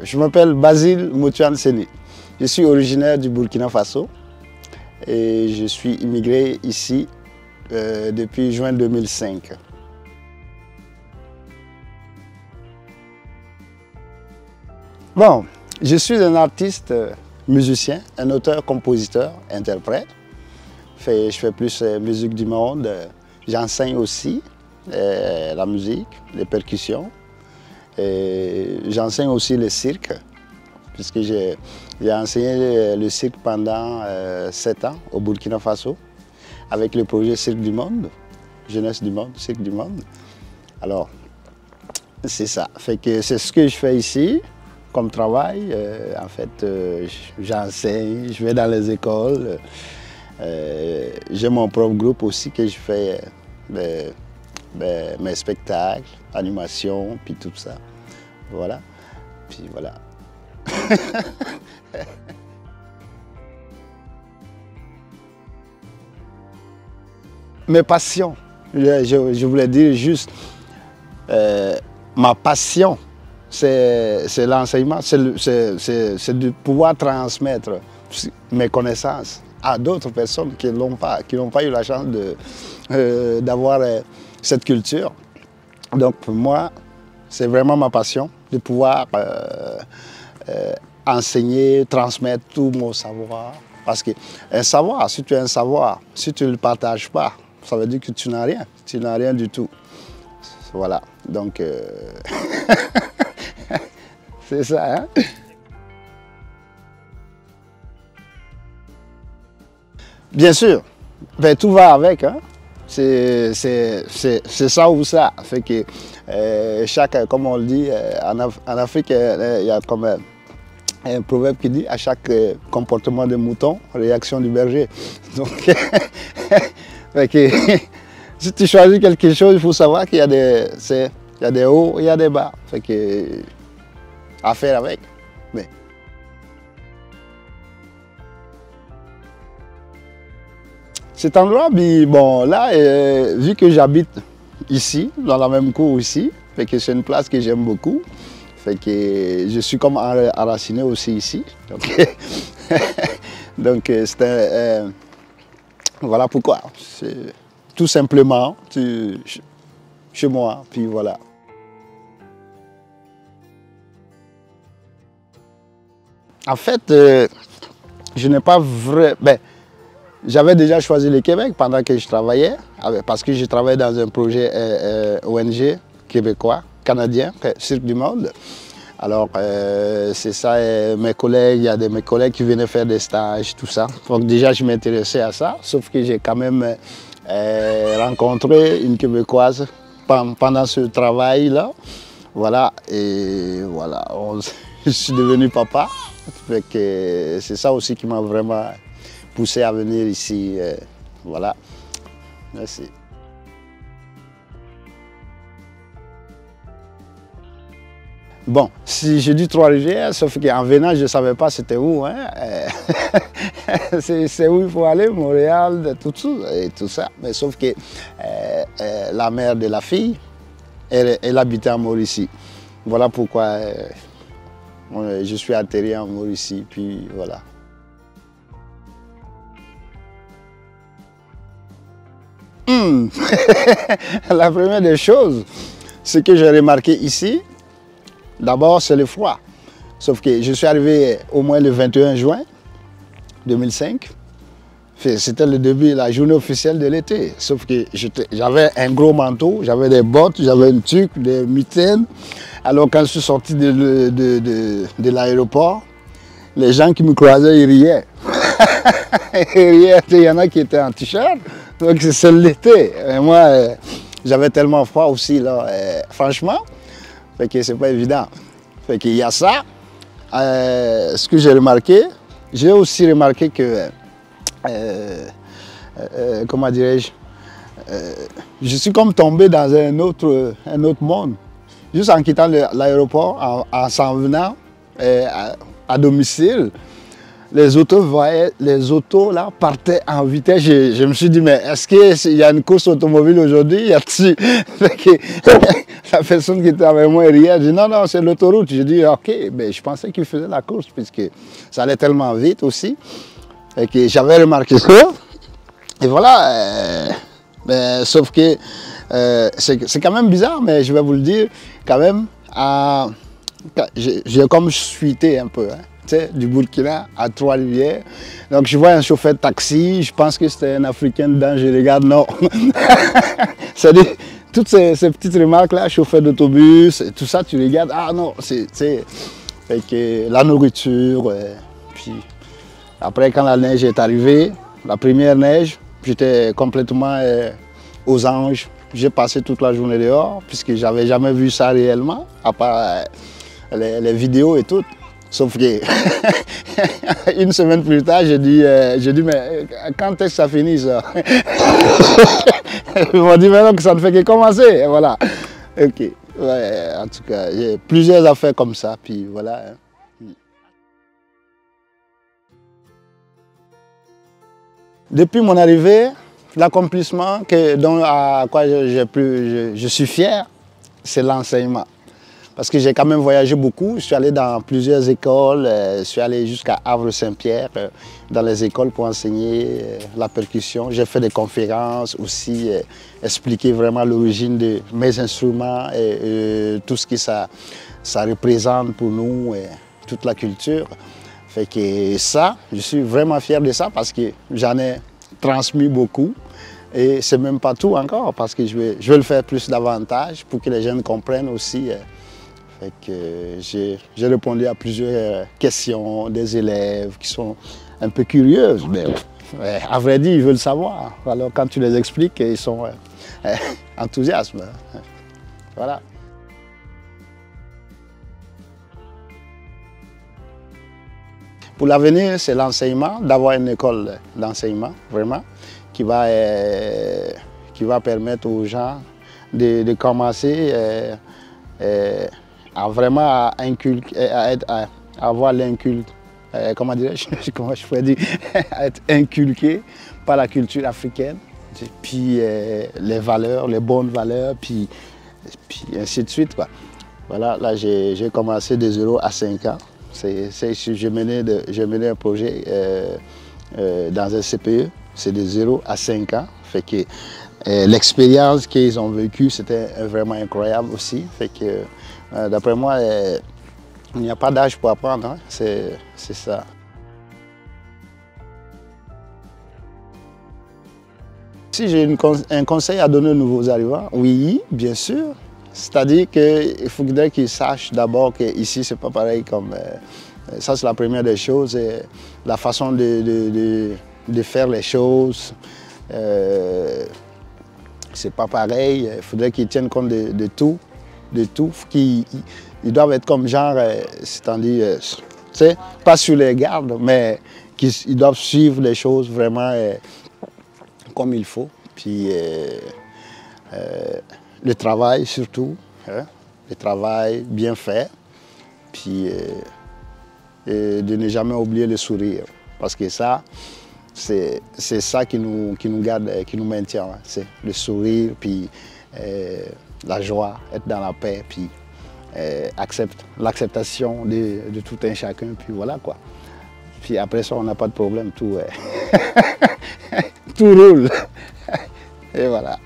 Je m'appelle Basile Moutian Seni. Je suis originaire du Burkina Faso et je suis immigré ici depuis juin 2005. Bon, je suis un artiste musicien, un auteur, compositeur, interprète. Je fais plus musique du monde. J'enseigne aussi la musique, les percussions. J'enseigne aussi le cirque, puisque j'ai enseigné le cirque pendant 7 ans au Burkina Faso, avec le projet Cirque du Monde, Jeunesse du Monde, Cirque du Monde. Alors, c'est ça. C'est ce que je fais ici comme travail. En fait, j'enseigne, je vais dans les écoles. J'ai mon propre groupe aussi que je fais mes spectacles, animations, puis tout ça. Voilà. Puis voilà. Mes passions, je voulais dire juste, ma passion, c'est l'enseignement, c'est de pouvoir transmettre mes connaissances à d'autres personnes qui n'ont pas eu la chance d'avoir cette culture. Donc pour moi, c'est vraiment ma passion de pouvoir enseigner, transmettre tout mon savoir. Parce qu'un savoir, si tu as un savoir, si tu ne le partages pas, ça veut dire que tu n'as rien du tout. Voilà, donc c'est ça, hein? Bien sûr, ben, tout va avec, hein? C'est ça ou ça. Fait que comme on le dit, en Afrique, il y a comme un proverbe qui dit à chaque comportement de mouton, réaction du berger. Donc, fait que, si tu choisis quelque chose, il faut savoir qu'il y a des hauts et il y a des bas. Fait que, à faire avec. Mais, cet endroit, bon, là, vu que j'habite ici, dans la même cour ici, fait que c'est une place que j'aime beaucoup. Fait que je suis comme enraciné aussi ici. Donc, voilà pourquoi. Tout simplement, chez moi, puis voilà. En fait, je n'ai pas vrai... Ben, j'avais déjà choisi le Québec pendant que je travaillais, parce que je travaillais dans un projet ONG québécois, canadien, Cirque du Monde. Alors, c'est ça, mes collègues, il y a mes collègues qui venaient faire des stages, tout ça. Donc déjà, je m'intéressais à ça, sauf que j'ai quand même rencontré une Québécoise pendant ce travail-là. Voilà, et voilà, je suis devenu papa. C'est ça aussi qui m'a vraiment poussé à venir ici. Voilà, merci. Bon, si je dis Trois-Rivières, sauf qu'en venant, je ne savais pas c'était où. Hein? C'est où il faut aller, Montréal, tout ça. Mais sauf que la mère de la fille, elle habitait en Mauricie. Voilà pourquoi je suis atterri en Mauricie, puis voilà. La première des choses, ce que j'ai remarqué ici, d'abord, c'est le froid. Sauf que je suis arrivé au moins le 21 juin 2005. C'était le début, la journée officielle de l'été. Sauf que j'avais un gros manteau, j'avais des bottes, j'avais une tuque, des mitaines. Alors quand je suis sorti de l'aéroport, les gens qui me croisaient, ils riaient. Ils riaient. Il y en a qui étaient en t-shirt. Donc c'est l'été. Moi, j'avais tellement froid aussi, là, franchement. Fait que c'est pas évident. Fait qu'il y a ça. Ce que j'ai aussi remarqué que, comment dirais-je, je suis comme tombé dans un autre monde. Juste en quittant l'aéroport, en s'en venant à domicile, les autos là partaient en vitesse. Je me suis dit, mais est-ce qu'il y a une course automobile aujourd'hui? La personne qui était avec moi riait, elle dit non, non, c'est l'autoroute. Je dis ok, mais je pensais qu'il faisait la course puisque ça allait tellement vite aussi. Et que j'avais remarqué ça. Et voilà, sauf que c'est quand même bizarre, mais je vais vous le dire, quand même, j'ai comme suité un peu, hein, tu sais, du Burkina à Trois-Rivières. Donc je vois un chauffeur de taxi, je pense que c'était un Africain dedans, je regarde, non. C'est-à-dire, toutes ces petites remarques-là, chauffeur d'autobus, tout ça, tu regardes, ah non, c'est la nourriture, puis après quand la neige est arrivée, la première neige, j'étais complètement aux anges. J'ai passé toute la journée dehors, puisque j'avais jamais vu ça réellement, à part les vidéos et tout. Sauf que une semaine plus tard, j'ai dit, mais quand est-ce que ça finit ça? Ils m'ont dit, mais non, que ça ne fait que commencer. Et voilà. Ok. Ouais, en tout cas, j'ai plusieurs affaires comme ça, puis voilà. Depuis mon arrivée, l'accomplissement à quoi je suis fier, c'est l'enseignement. Parce que j'ai quand même voyagé beaucoup, je suis allé dans plusieurs écoles, je suis allé jusqu'à Havre-Saint-Pierre, dans les écoles pour enseigner la percussion. J'ai fait des conférences aussi, expliquer vraiment l'origine de mes instruments et tout ce que ça représente pour nous, et toute la culture. Fait que ça, je suis vraiment fier de ça parce que j'en ai transmis beaucoup. Et c'est même pas tout encore parce que je vais le faire plus davantage pour que les jeunes comprennent aussi. Fait que j'ai répondu à plusieurs questions des élèves qui sont un peu curieuses. Mais à vrai dire, ils veulent savoir. Alors quand tu les expliques, ils sont enthousiastes. Voilà. Pour l'avenir, c'est l'enseignement, d'avoir une école d'enseignement, vraiment, qui va permettre aux gens de commencer à vraiment avoir comment je pourrais dire, à être inculqué par la culture africaine, puis les valeurs, les bonnes valeurs, puis ainsi de suite, quoi. Voilà, là j'ai commencé de 0 à 5 ans. J'ai mené un projet dans un CPE, c'est de 0 à 5 ans. Fait que l'expérience qu'ils ont vécue, c'était vraiment incroyable aussi. Fait que d'après moi, il n'y a pas d'âge pour apprendre, hein. C'est ça. Si j'ai un conseil à donner aux nouveaux arrivants, oui, bien sûr. C'est-à-dire qu'il faudrait qu'ils sachent d'abord qu'ici, c'est pas pareil comme... ça, c'est la première des choses. La façon de faire les choses, c'est pas pareil. Il faudrait qu'ils tiennent compte de tout. Ils doivent être comme genre, c'est-à-dire, pas sur les gardes, mais ils doivent suivre les choses vraiment comme il faut. Puis le travail surtout, hein? Le travail bien fait, puis de ne jamais oublier le sourire. Parce que ça, c'est ça qui nous garde, qui nous maintient. Hein? C'est le sourire, puis la joie, être dans la paix, puis l'acceptation de tout un chacun, puis voilà quoi. Puis après ça, on n'a pas de problème, tout, tout roule. Et voilà.